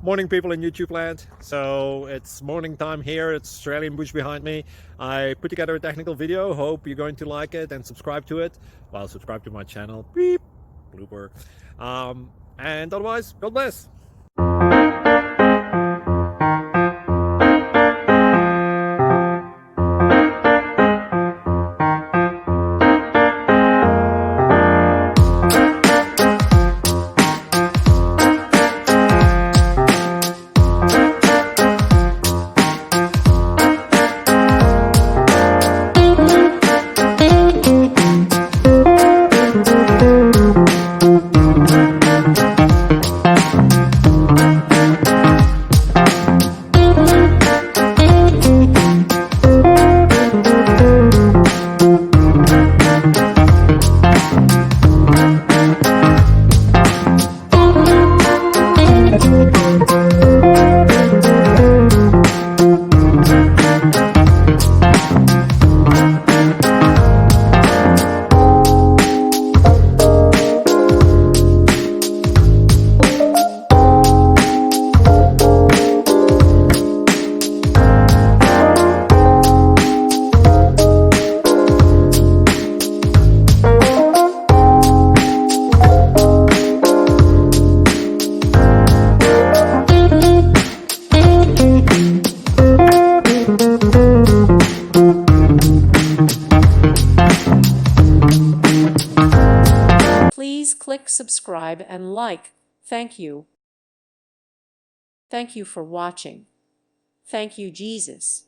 Morning, people in YouTube land. So it's morning time here. It's Australian bush behind me. I put together a technical video. Hope you're going to like it and subscribe to it. Well, subscribe to my channel. Beep. Blooper. And otherwise, God bless. Please click subscribe and like. Thank you. Thank you for watching. Thank you, Jesus.